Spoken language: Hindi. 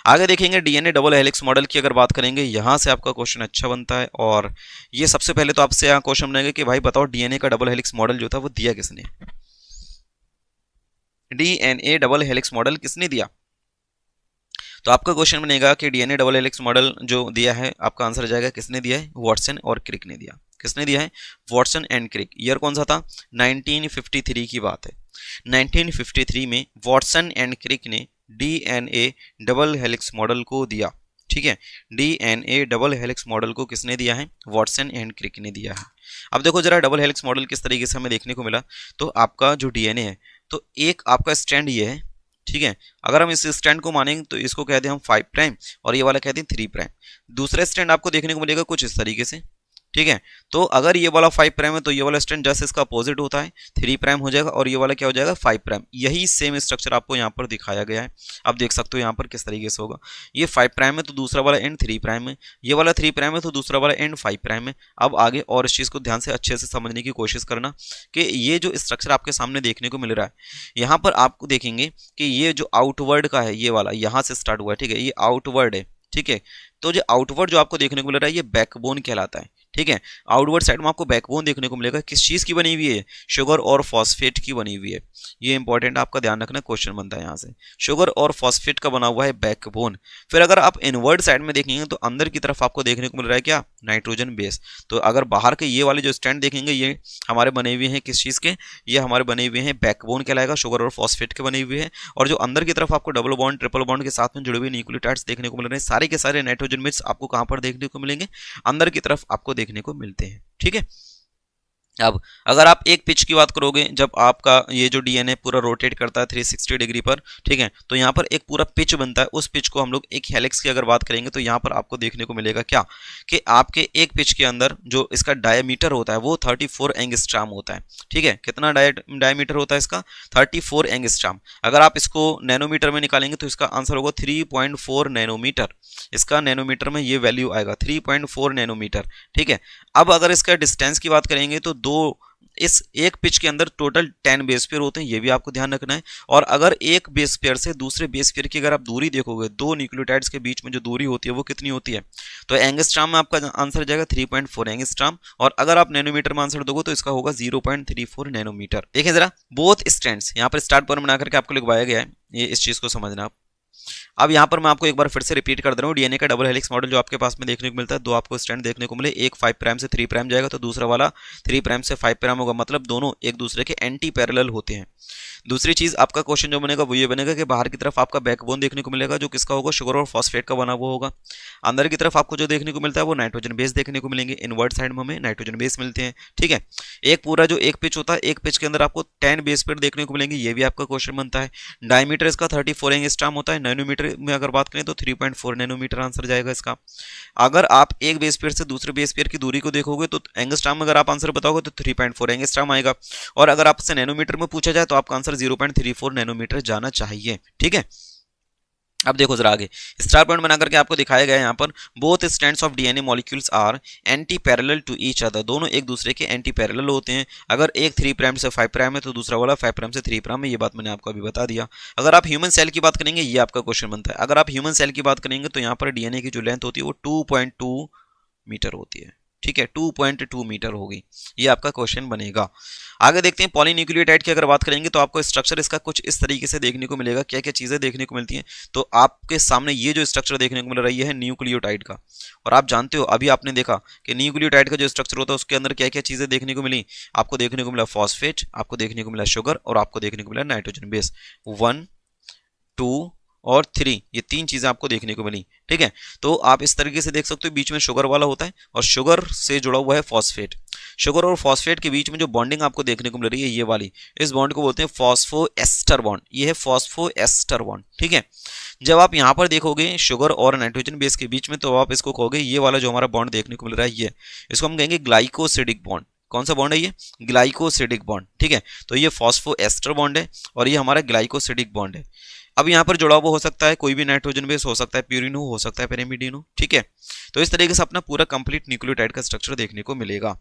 आगे देखेंगे डीएनए डबल हेलिक्स मॉडल की अगर बात करेंगे, यहां से आपका क्वेश्चन अच्छा बनता है। और ये सबसे पहले तो आपसे यहाँ क्वेश्चन बनेगा कि भाई बताओ डीएनए का डबल हेलिक्स मॉडल जो था वो दिया किसने, डीएनए डबल हेलिक्स मॉडल किसने दिया। तो आपका क्वेश्चन बनेगा कि डीएनए डबल हेलिक्स मॉडल जो दिया है, आपका आंसर जाएगा किसने दिया है, वॉटसन और क्रिक ने दिया। किसने दिया है, वॉटसन एंड क्रिक। ईयर कौन सा था, 1953 की बात है। 1953 में वॉटसन एंड क्रिक ने डीएनए डबल हेलिक्स मॉडल को दिया। ठीक है, डीएनए डबल हेलिक्स मॉडल को किसने दिया है, वॉटसन एंड क्रिक ने दिया है। अब देखो जरा डबल हेलिक्स मॉडल किस तरीके से हमें देखने को मिला। तो आपका जो डीएनए है, तो एक आपका स्ट्रैंड ये है, ठीक है। अगर हम इस स्टैंड को मानेंगे तो इसको कहते हैं हम 5 प्राइम और ये वाला कहते हैं 3 प्राइम। दूसरा स्टैंड आपको देखने को मिलेगा कुछ इस तरीके से, ठीक है। तो अगर ये वाला 5 प्राइम है तो ये वाला स्टैंड जस्ट इसका अपोजिट होता है, 3 प्राइम हो जाएगा, और ये वाला क्या हो जाएगा, 5 प्राइम। यही सेम स्ट्रक्चर आपको यहाँ पर दिखाया गया है। आप देख सकते हो यहाँ पर किस तरीके से होगा, ये 5 प्राइम है तो दूसरा वाला एंड 3 प्राइम है, ये वाला 3 प्राइम है तो दूसरा वाला एंड 5 प्राइम है। अब आगे और इस चीज़ को ध्यान से अच्छे से समझने की कोशिश करना कि ये जो स्ट्रक्चर आपके सामने देखने को मिल रहा है, यहाँ पर आपको देखेंगे कि ये जो आउटवर्ड का है, ये वाला यहाँ से स्टार्ट हुआ है, ठीक है, ये आउटवर्ड है, ठीक है। तो जो आउटवर्ड जो आपको देखने को मिल रहा है ये बैकबोन कहलाता है, ठीक है। आउटवर्ड साइड में आपको बैकबोन देखने को मिलेगा, किस चीज की बनी हुई है, शुगर और फॉस्फेट की बनी हुई है। ये इंपॉर्टेंट आपका ध्यान रखना, क्वेश्चन बनता है यहाँ से, शुगर और फॉस्फेट का बना हुआ है बैकबोन। फिर अगर आप इनवर्ड साइड में देखेंगे तो अंदर की तरफ आपको देखने को मिल रहा है क्या, नाइट्रोजन बेस। तो अगर बाहर के ये वाले जो स्टैंड देखेंगे ये हमारे बने हुए हैं किस चीज के, ये हमारे बने हुए हैं बैकबोन कहलाएगा, शुगर और फॉस्फेट के बने हुए हैं। और जो अंदर की तरफ आपको डबल बॉन्ड ट्रिपल बॉन्ड के साथ में जुड़े हुए न्यूक्लियोटाइड्स देखने को मिल रहे हैं, सारे के सारे नाइट्रोजन बेस आपको कहां पर देखने को मिलेंगे, अंदर की तरफ आपको देखने को मिलते हैं, ठीक है। अब अगर आप एक पिच की बात करोगे, जब आपका ये जो डीएनए पूरा रोटेट करता है 360 डिग्री पर, ठीक है, तो यहाँ पर एक पूरा पिच बनता है। उस पिच को हम लोग एक हेलिक्स की अगर बात करेंगे तो यहाँ पर आपको देखने को मिलेगा क्या, कि आपके एक पिच के अंदर जो इसका डायमीटर होता है वो 34 एंगस्ट्रॉम होता है, ठीक है। कितना डायमीटर होता है इसका, 34 एंगस्ट्रॉम। अगर आप इसको नैनोमीटर में निकालेंगे तो इसका आंसर होगा 3.4 नैनोमीटर। इसका नैनोमीटर में ये वैल्यू आएगा 3.4 नैनोमीटर, ठीक है। अब अगर इसका डिस्टेंस की बात करेंगे तो इस एक पिच के अंदर टोटल 10 बेस पेयर होते हैं, ये भी आपको ध्यान रखना है। और अगर एक बेस पेयर से दूसरे बेस पेयर की अगर आप दूरी देखोगे, दो न्यूक्लियोटाइड्स के बीच में जो दूरी होती है वो कितनी होती है, तो एंगस्ट्रॉम में आपका आंसर जाएगा 3.4 एंगस्ट्रॉम। और अगर आप नैनोमीटर में आंसर दोगे तो इसका होगा 0.34 नैनोमीटर। देखें जरा, बोथ स्टैंड्स यहाँ पर स्टार्ट पॉइंट बना करके आपको लिखवाया गया है, ये इस चीज को समझना आप। अब यहाँ पर मैं आपको एक बार फिर से रिपीट कर दे रहा हूँ, डीएनए का डबल हेलिक्स मॉडल जो आपके पास में देखने को मिलता है, दो आपको स्टैंड देखने को मिले, एक 5 प्राइम से 3 प्राइम जाएगा तो दूसरा वाला 3 प्राइम से 5 प्राइम होगा, मतलब दोनों एक दूसरे के एंटी पैरेलल होते हैं। दूसरी चीज आपका क्वेश्चन जो बनेगा वो ये बनेगा कि बाहर की तरफ आपका बैकबोन देखने को मिलेगा जो किसका होगा, शुगर और फॉस्फेट का बना हुआ होगा। अंदर की तरफ आपको जो देखने को मिलता है वो नाइट्रोजन बेस देखने को मिलेंगे, इनवर्ट साइड में हमें नाइट्रोजन बेस मिलते हैं, ठीक है। एक पूरा जो एक पिच होता है, एक पिच के अंदर आपको 10 बेस पेयर देखने को मिलेंगे, ये भी आपका क्वेश्चन बनता है। डायमीटर इसका 34 एंगस्ट्रॉम होता है, नैनोमीटर में अगर बात करें तो 3.4 नैनोमीटर आंसर जाएगा इसका। अगर आप एक बेस पेयर से दूसरे बेस पेयर की दूरी को देखोगे तो एंगस्ट्रॉम में अगर आप आंसर बताओगे तो 3.4 एंगस्ट्रॉम आएगा। और अगर आपसे नैनोमीटर में पूछा जाए तो आपका आंसर 0.34 नैनोमीटर जाना चाहिए, ठीक है। अब देखो जरा आगे, स्टार पॉइंट बना करके आपको दिखाया गया है यहाँ पर, both strands of DNA molecules are anti parallel to each other, दोनों एक दूसरे के एंटी पैरेलल होते हैं। अगर एक 3 प्राइम से 5 प्राइम है तो दूसरा वाला 5 प्राइम से 3 प्राइम है, ये बात मैंने आपको अभी बता दिया। अगर आप ह्यूमन सेल की बात करेंगे, ये आपका क्वेश्चन बनता है। अगर आप ह्यूमन सेल की बात करेंगे तो यहाँ पर डीएनए की जो लेंथ होती है वो 2.2 मीटर होती है, ठीक है, 2.2 मीटर होगी, ये आपका क्वेश्चन बनेगा। आगे देखते हैं पॉलीन्यूक्लियोटाइड की अगर बात करेंगे तो आपको स्ट्रक्चर इसका कुछ इस तरीके से देखने को मिलेगा। क्या क्या चीजें देखने को मिलती हैं, तो आपके सामने ये जो स्ट्रक्चर देखने को मिल रहा है ये है न्यूक्लियोटाइड का। और आप जानते हो, अभी आपने देखा कि न्यूक्लियोटाइड का जो स्ट्रक्चर होता है उसके अंदर क्या क्या चीजें देखने को मिली, आपको देखने को मिला फॉस्फेट, आपको देखने को मिला शुगर, और आपको देखने को मिला नाइट्रोजन बेस। 1, 2 और 3, ये 3 चीजें आपको देखने को मिली, ठीक है। तो आप इस तरीके से देख सकते हो, बीच में शुगर वाला होता है और शुगर से जुड़ा हुआ है फॉस्फेट। शुगर और फॉस्फेट के बीच में जो बॉन्डिंग आपको देखने को मिल रही है ये वाली, इस बॉन्ड को बोलते हैं फॉस्फोएस्टर बॉन्ड, ये है फॉस्फोएस्टर बॉन्ड, ठीक है। जब आप यहाँ पर देखोगे शुगर और नाइट्रोजन बेस के बीच में, तो आप इसको कहोगे, ये वाला जो हमारा बॉन्ड देखने को मिल रहा है ये, इसको हम कहेंगे ग्लाइकोसिडिक बॉन्ड। कौन सा बॉन्ड है ये, ग्लाइकोसिडिक बॉन्ड, ठीक है। तो ये फॉस्फोएस्टर बॉन्ड है और ये हमारा ग्लाइकोसिडिक बॉन्ड है। अब यहाँ पर जुड़ा हुआ हो सकता है कोई भी नाइट्रोजन बेस, हो सकता है प्यूरिन हो सकता है पेरिमिडिन हो, ठीक है। तो इस तरीके से अपना पूरा कंप्लीट न्यूक्लियोटाइड का स्ट्रक्चर देखने को मिलेगा।